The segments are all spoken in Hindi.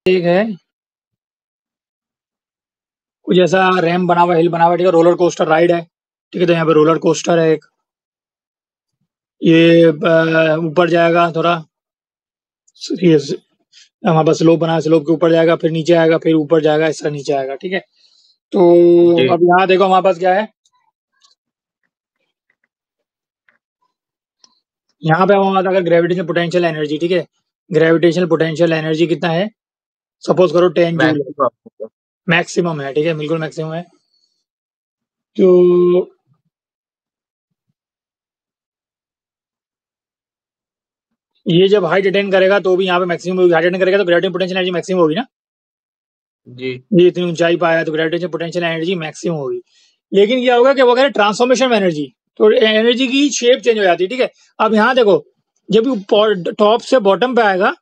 एक है कुछ ऐसा रैम बना हुआ, हिल बना हुआ, ठीक है, रोलर कोस्टर राइड है, ठीक है, तो यहाँ पे रोलर कोस्टर है एक, ये ऊपर जाएगा थोड़ा, ये हमारे पास स्लोप बना है, स्लोप के ऊपर जाएगा, फिर नीचे आएगा, फिर ऊपर जाएगा, ऐसा नीचे आएगा, ठीक है। तो जी अब यहाँ देखो हमारे पास क्या है, यहाँ पे हमारे पास अगर ग्रेविटेशनल पोटेंशियल एनर्जी, ठीक है, ग्रेविटेशनल पोटेंशियल एनर्जी कितना है, सपोज करो 10 जूल है, मैक्सिमम। मैक्सिमम है, ठीक है, बिल्कुल मैक्सिमम है। तो ये जब हाइट अटेन करेगा तो भी यहाँ पे मैक्सिमम होगी, हाइट अटेन करेगा तो ग्रेविटेशनल पोटेंशियल एनर्जी मैक्सिमम होगी ना, जी ये इतनी ऊंचाई पे आया तो ग्रेविटेशनल पोटेंशियल एनर्जी मैक्सिमम होगी। लेकिन क्या होगा कि वो कह रहे ट्रांसफॉर्मेशन ऑफ एनर्जी, तो एनर्जी की शेप चेंज हो जाती है, ठीक है। अब यहाँ देखो, जब टॉप से बॉटम पे आएगा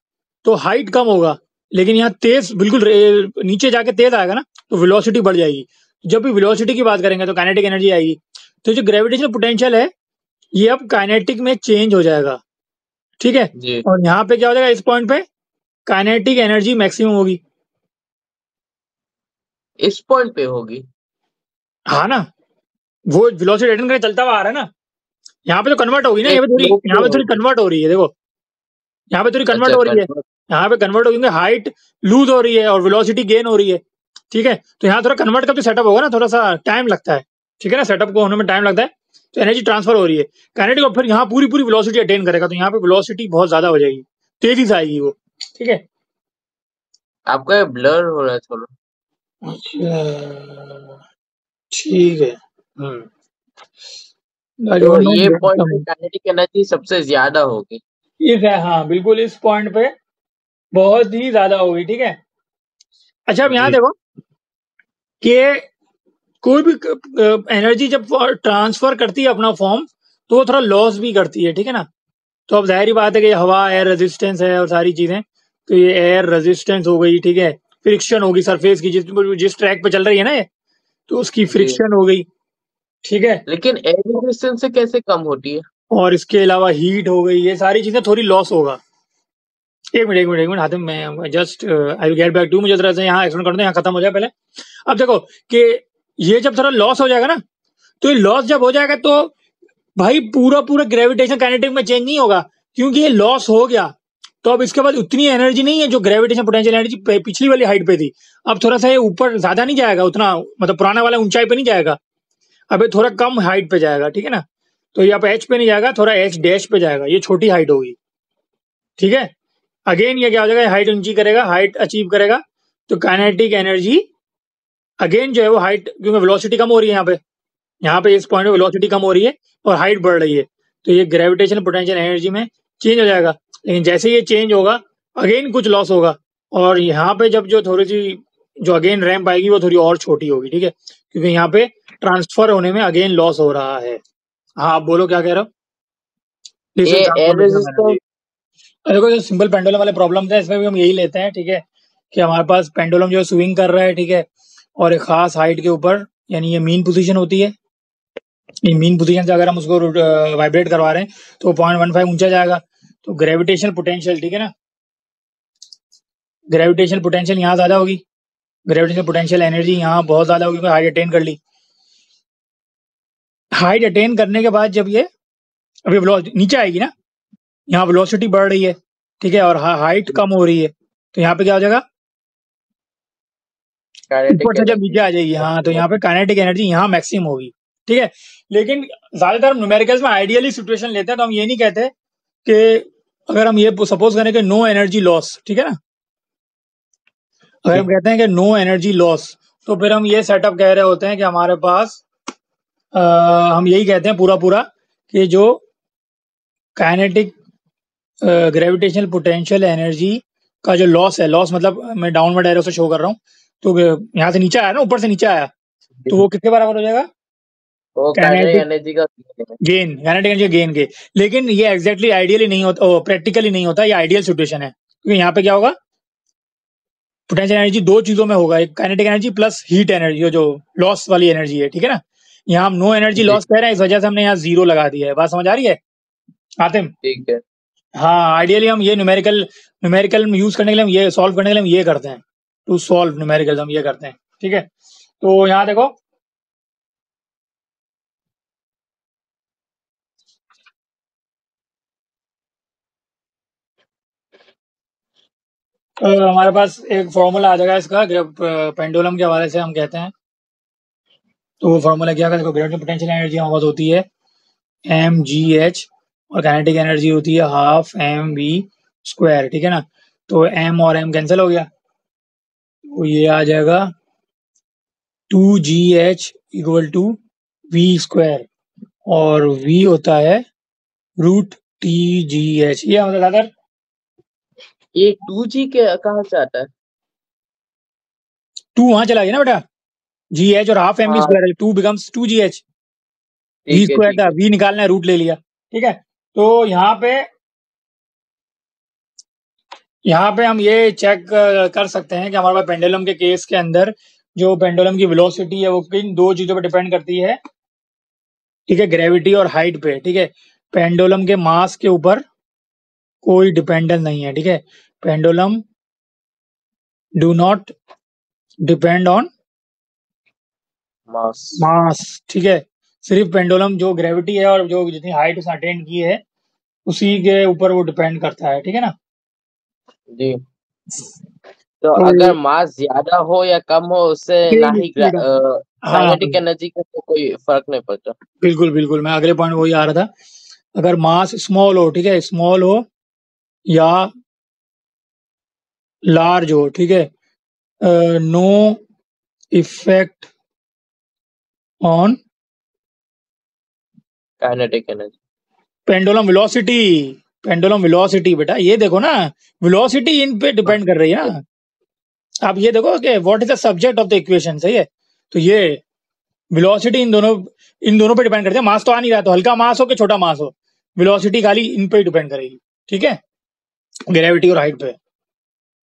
तो हाइट कम होगा, लेकिन यहाँ तेज बिल्कुल नीचे जाके तेज आएगा ना, तो वेलोसिटी बढ़ जाएगी। जब भी वेलोसिटी की बात करेंगे तो काइनेटिक एनर्जी आएगी। तो जो ग्रेविटेशनल पोटेंशियल है ये अब काइनेटिक में चेंज हो जाएगा, ठीक है। जी और यहाँ पे क्या हो जाएगा, इस पॉइंट पे काइनेटिक एनर्जी मैक्सिमम होगी। इस पॉइंट पे होगी। हाँ ना, वो वेलोसिटी अटेन करके चलता हुआ आ रहा है ना, यहाँ पे तो कन्वर्ट होगी ना, एक स्लोप यहाँ पे पे थोड़ी होगी। कन्वर्ट हो रही है, देखो यहाँ पे थोड़ी कन्वर्ट अच्छा हो रही है, कन्वर्ट। यहाँ पे कन्वर्ट होगी, हाइट लूज हो रही है और वेलोसिटी गेन हो रही है, ठीक है। तो यहाँ थोड़ा कन्वर्ट का जो सेटअप होगा ना, थोड़ा सा टाइम लगता है, ठीक है ना, सेटअप को होने में टाइम लगता है। तो एनर्जी ट्रांसफर हो रही है काइनेटिक, और फिर यहाँ पूरी पूरी वेलोसिटी अटेन करेगा, तो यहाँ पे वेलोसिटी बहुत ज्यादा हो जाएगी, तेजी से आएगी वो, ठीक है। आपका ये ब्लर हो रहा है थोड़ा। अच्छा, ठीक है। आई तो डोंट नो, ये पॉइंट पे काइनेटिक एनर्जी सबसे ज्यादा होगी। इस है, हाँ बिल्कुल इस पॉइंट पे बहुत ही ज्यादा होगी, ठीक है। अच्छा अब यहाँ जी देखो कि कोई भी एनर्जी जब ट्रांसफर करती है अपना फॉर्म, तो वो थोड़ा लॉस भी करती है, ठीक है ना। तो अब जाहिर बात है कि हवा एयर रेजिस्टेंस है और सारी चीजें, तो ये एयर रेजिस्टेंस हो गई, ठीक है, फ्रिक्शन होगी सरफेस की, जिस ट्रैक पे चल रही है ना ये, तो उसकी जी। फ्रिक्शन हो गई, ठीक है। लेकिन एयर रेजिस्टेंस से कैसे कम होती है? और इसके अलावा हीट हो गई, ये सारी चीजें थोड़ी लॉस होगा। एक मिनट हाथम, मैं just I will get back to, मुझे जरा से यहाँ एक्सप्लेन कर दो, यहाँ खत्म हो जाए पहले। अब देखो कि ये जब थोड़ा लॉस हो जाएगा ना, तो ये लॉस जब हो जाएगा तो भाई पूरा पूरा ग्रेविटेशन काइनेटिक में चेंज नहीं होगा, क्योंकि ये लॉस हो गया। तो अब इसके बाद उतनी एनर्जी नहीं है जो ग्रेविटेशन पोटेंशियल एनर्जी पिछली वाली हाइट पे थी। अब थोड़ा सा ये ऊपर ज्यादा नहीं जाएगा उतना, मतलब पुराना वाला ऊंचाई पे नहीं जाएगा, अब ये थोड़ा कम हाइट पे जाएगा, ठीक है ना। तो ये आप एच पे नहीं जाएगा, थोड़ा एच डैश पे जाएगा, ये छोटी हाइट होगी, ठीक है। अगेन ये क्या हो जाएगा, हाइट ऊंची करेगा, हाइट अचीव करेगा, तो काइनेटिक एनर्जी अगेन जो है वो हाइट, क्योंकि वेलोसिटी कम हो रही है यहाँ पे इस पॉइंट पे वेलोसिटी कम हो रही है और हाइट बढ़ रही है, तो ये ग्रेविटेशनल पोटेंशियल एनर्जी में चेंज हो जाएगा। लेकिन जैसे ये चेंज होगा अगेन कुछ लॉस होगा, और यहाँ पे जब जो थोड़ी सी जो अगेन रैंप आएगी वो थोड़ी और छोटी होगी, ठीक है, क्योंकि यहाँ पे ट्रांसफर होने में अगेन लॉस हो रहा है। हाँ आप बोलो क्या कह रहे हो। दिस ये is air transformation of energy. Resistance. देखो जो सिंपल पेंडुलम वाले प्रॉब्लम थे इसमें भी हम यही लेते हैं, ठीक है, कि हमारे पास पेंडुलम जो स्विंग कर रहा है, ठीक है, और एक खास हाइट के ऊपर, यानी ये मीन पोजीशन होती है, ये मीन पोजीशन से अगर हम उसको वाइब्रेट करवा रहे हैं तो 0.15 ऊंचा जाएगा। तो ग्रेविटेशनल पोटेंशियल, ठीक है ना, ग्रेविटेशनल पोटेंशियल यहाँ ज्यादा होगी, ग्रेविटेशनल पोटेंशियल एनर्जी यहाँ बहुत ज्यादा होगी, हाइट अटेन कर ली। हाइट अटेन करने के बाद जब ये अभी नीचे आएगी ना, यहाँ वेलोसिटी बढ़ रही है, ठीक है, और हाइट कम हो रही है, तो यहाँ पे क्या हो जाएगा, ऊपर काइनेटिक से जब एनर्जी नीचे आ जाएगी, हाँ, तो यहाँ पे काइनेटिक एनर्जी यहाँ मैक्सिमम होगी, ठीक है। लेकिन ज्यादातर न्यूमेरिकल्स में आइडियली सिचुएशन लेते हैं, तो हम ये नहीं कहते कि अगर हम ये सपोज करें कि नो एनर्जी लॉस, ठीक है ना, अगर हम कहते हैं कि नो एनर्जी लॉस, तो फिर हम ये सेटअप कह रहे होते हैं कि हमारे पास हम यही कहते हैं पूरा पूरा कि जो काइनेटिक ग्रेविटेशनल पोटेंशियल एनर्जी का जो लॉस है, लॉस मतलब मैं डाउनवर्ड एरो से शो कर रहा हूँ, तो यहाँ से नीचे आया ना, ऊपर से नीचे आया, तो वो किसके बराबर हो जाएगा, वो काइनेटिक काइनेटिक एनर्जी का गेन, काइनेटिक एनर्जी गेन के। लेकिन ये एग्जैक्टली आइडियली नहीं होता, प्रैक्टिकली नहीं होता, ये आइडियल सिचुएशन है, क्योंकि यहाँ पे क्या होगा, पोटेंशियल एनर्जी दो चीजों में होगा, एक kinetic energy plus heat energy, जो लॉस वाली एनर्जी है, ठीक है ना। यहाँ हम नो एनर्जी जी लॉस कह रहे हैं, इस वजह से हमने यहाँ जीरो लगा दिया है, बात समझ आ रही है आतिम। ठीक है। हाँ, आइडियली हम ये न्यूमेरिकल यूज करने के लिए हम ये सॉल्व करने के लिए हम ये करते हैं, टू सॉल्व न्यूमेरिकल हम ये करते हैं, ठीक है। तो यहाँ देखो, हमारे पास एक फॉर्मूला आ जाएगा इसका, पेंडुलम के हवाले से हम कहते हैं। तो वो फॉर्मूला क्या है, देखो ग्रेविटेशनल पोटेंशियल एनर्जी हमारे पास होती है mgh, और काइनेटिक एनर्जी होती है हाफ mv स्क्वायर, ठीक है ना। तो m और m कैंसिल हो गया, तो ये आ जाएगा 2gh equal to v square, और v होता है रूट tgh। ये मतलब अगर ये 2G के कहाँ से आता है? 2 वहां चला गया ना बेटा, gh और हाफ mv हाँ स्क्वायर है, 2 बिकम्स 2gh, v ठीक है स्क्वायर ठीक था, है। v निकालना है, रूट ले लिया, ठीक है। तो यहाँ पे हम ये चेक कर सकते हैं कि हमारे पास पेंडुलम के केस के अंदर जो पेंडुलम की वेलोसिटी है वो किन दो चीजों पर डिपेंड करती है, ठीक है, ग्रेविटी और हाइट पे, ठीक है। पेंडुलम के मास के ऊपर कोई डिपेंडेंस नहीं है, ठीक है। Pendulum do not depend on mass. Mass, ठीक है। सिर्फ पेंडुलम जो ग्रेविटी है और जो जितनी हाइट उसने अटेंड की है उसी के ऊपर वो डिपेंड करता है, ठीक है ना। जी। तो तो अगर मास ज्यादा हो या कम हो उससे ना सेम ही स्पीड, हाँ काइनेटिक एनर्जी का तो कोई फर्क नहीं पड़ता। बिल्कुल बिल्कुल, मैं अगले पॉइंट वही आ रहा था। अगर मास स्मॉल हो, ठीक है, स्मॉल हो या लार्ज हो, ठीक है, no effect on kinetic energy. Pendulum velocity. Pendulum velocity बेटा, ये देखो ना, वेलोसिटी इन पे डिपेंड कर रही है ना। आप ये देखो कि what is the subject of the equation, सही है। तो ये वेलोसिटी इन दोनों पे डिपेंड करती है। मास तो आ नहीं रहा, तो हल्का मास हो कि छोटा मास हो, वेलोसिटी खाली इन पे डिपेंड करेगी, ठीक है, ग्रेविटी और हाइट पे।